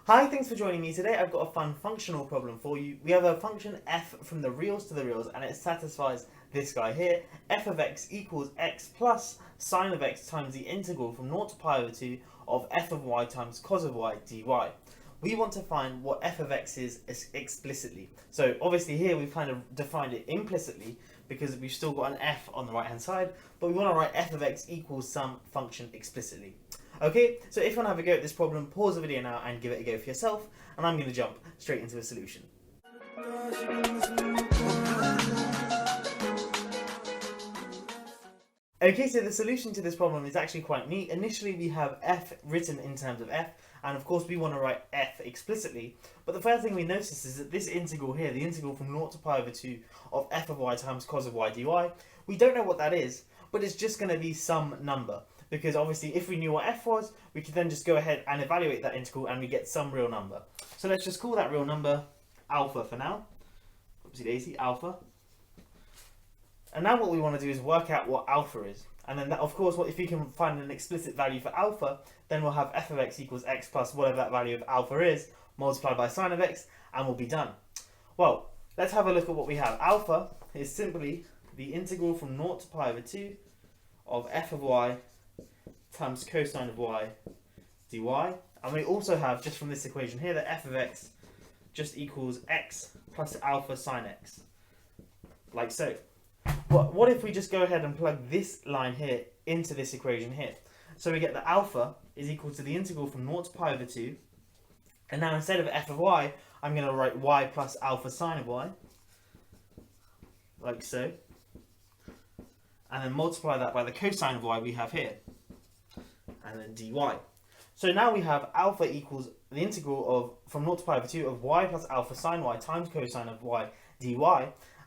Hi, thanks for joining me today. I've got a fun functional problem for you. We have a function f from the reals to the reals, and it satisfies this guy here. F of x equals x plus sine of x times the integral from 0 to pi over 2 of f of y times cos of y dy. We want to find what f of x is explicitly. So obviously here we've kind of defined it implicitly because we've still got an f on the right hand side, but we want to write f of x equals some function explicitly. Okay, so if you want to have a go at this problem, pause the video now and give it a go for yourself, and I'm going to jump straight into a solution. Okay, so the solution to this problem is actually quite neat. Initially we have f written in terms of f, and of course we want to write f explicitly, but the first thing we notice is that this integral here, the integral from 0 to pi over 2 of f of y times cos of y dy, we don't know what that is, but it's just going to be some number. Because obviously if we knew what f was, we could then just go ahead and evaluate that integral and we get some real number. So let's just call that real number alpha for now. Oopsie daisy, alpha. And now what we want to do is work out what alpha is. And then that, of course, if we can find an explicit value for alpha, then we'll have f of x equals x plus whatever that value of alpha is, multiplied by sine of x, and we'll be done. Well, let's have a look at what we have. Alpha is simply the integral from 0 to pi over 2 of f of y times cosine of y dy, and we also have, just from this equation here, that f of x just equals x plus alpha sine x, like so. What if we just go ahead and plug this line here into this equation here? So we get that alpha is equal to the integral from 0 to pi over 2, and now instead of f of y, I'm going to write y plus alpha sine of y, like so, and then multiply that by the cosine of y we have here, and then dy. So now we have alpha equals the integral of from 0 to pi over 2 of y plus alpha sine y times cosine of y dy.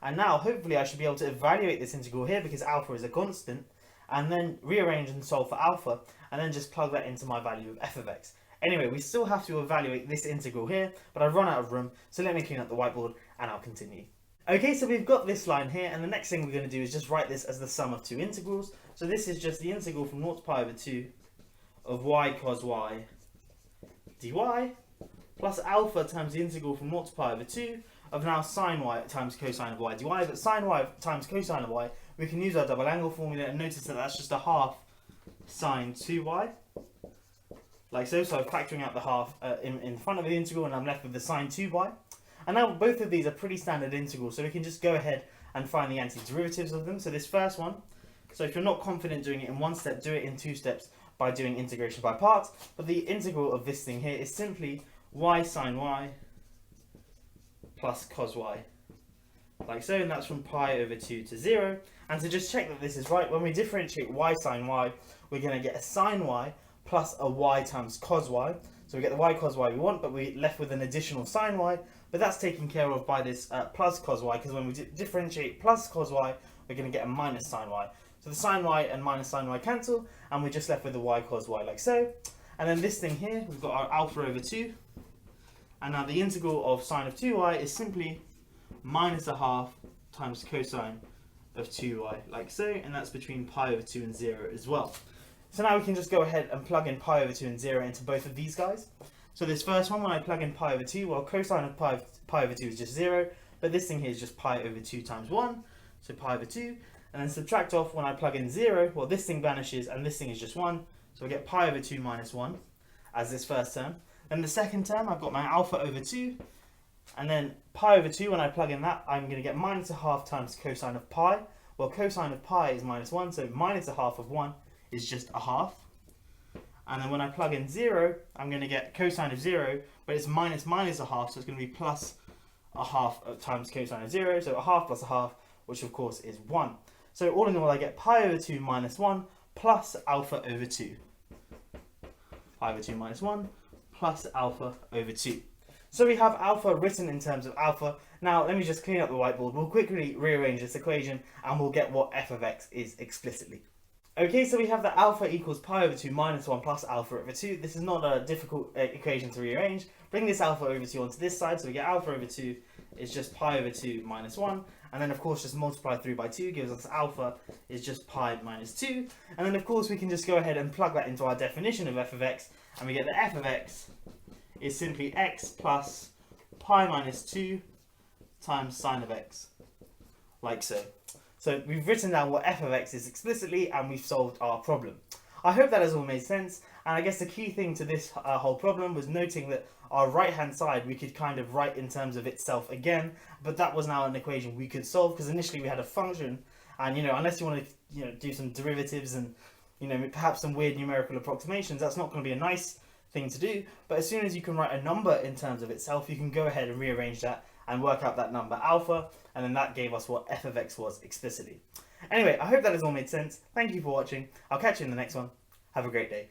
And now hopefully I should be able to evaluate this integral here because alpha is a constant, and then rearrange and solve for alpha, and then just plug that into my value of f of x. Anyway, we still have to evaluate this integral here, but I've run out of room, so let me clean up the whiteboard and I'll continue. Okay, so we've got this line here, and the next thing we're going to do is just write this as the sum of two integrals. So this is just the integral from 0 to pi over 2 of y cos y dy plus alpha times the integral from 0 to pi over 2 of now sine y times cosine of y dy. But sine y times cosine of y, we can use our double angle formula and notice that that's just a half sine 2y, like so. So I'm factoring out the half in front of the integral, and I'm left with the sine 2y. And now both of these are pretty standard integrals, so we can just go ahead and find the antiderivatives of them. So this first one, so if you're not confident doing it in one step, do it in two steps by doing integration by parts. But the integral of this thing here is simply y sine y plus cos y, like so, and that's from pi over 2 to 0. And to just check that this is right, when we differentiate y sine y, we're going to get a sine y plus a y times cos y. So we get the y cos y we want, but we're left with an additional sine y, but that's taken care of by this plus cos y, because when we differentiate plus cos y, we're going to get a minus sine y. So the sine y and minus sine y cancel, and we're just left with the y cos y, like so. And then this thing here, we've got our alpha over 2, and now the integral of sine of 2y is simply minus a half times cosine of 2y, like so, and that's between pi over 2 and 0 as well. So now we can just go ahead and plug in pi over 2 and 0 into both of these guys. So this first one, when I plug in pi over 2, well, cosine of pi over 2 is just 0, but this thing here is just pi over 2 times 1, so pi over 2, and then subtract off when I plug in 0, well, this thing vanishes and this thing is just 1, so I get pi over 2 minus 1 as this first term. Then the second term, I've got my alpha over 2, and then pi over 2, when I plug in that, I'm going to get minus a half times cosine of pi. Well, cosine of pi is minus 1, so minus a half of 1 is just a half. And then when I plug in 0, I'm going to get cosine of 0, but it's minus a half, so it's going to be plus a half times cosine of 0, so a half plus a half, which of course is 1. So all in all, I get pi over 2 minus 1 plus alpha over 2. Pi over 2 minus 1 plus alpha over 2. So we have alpha written in terms of alpha. Now let me just clean up the whiteboard. We'll quickly rearrange this equation and we'll get what f of x is explicitly. Okay, so we have that alpha equals pi over 2 minus 1 plus alpha over 2. This is not a difficult equation to rearrange. Bring this alpha over 2 onto this side, so we get alpha over 2 is just pi over 2 minus 1. And then of course just multiply through by 2 gives us alpha is just pi minus 2. And then of course we can just go ahead and plug that into our definition of f of x, and we get that f of x is simply x plus pi minus 2 times sine of x, like so. So we've written down what f of x is explicitly, and we've solved our problem. I hope that has all made sense, and I guess the key thing to this whole problem was noting that our right hand side we could kind of write in terms of itself again, but that was now an equation we could solve, because initially we had a function, and unless you want to do some derivatives and perhaps some weird numerical approximations, that's not going to be a nice thing to do. But as soon as you can write a number in terms of itself, you can go ahead and rearrange that and work out that number alpha, and then that gave us what f of x was explicitly. Anyway, I hope that has all made sense. Thank you for watching. I'll catch you in the next one. Have a great day.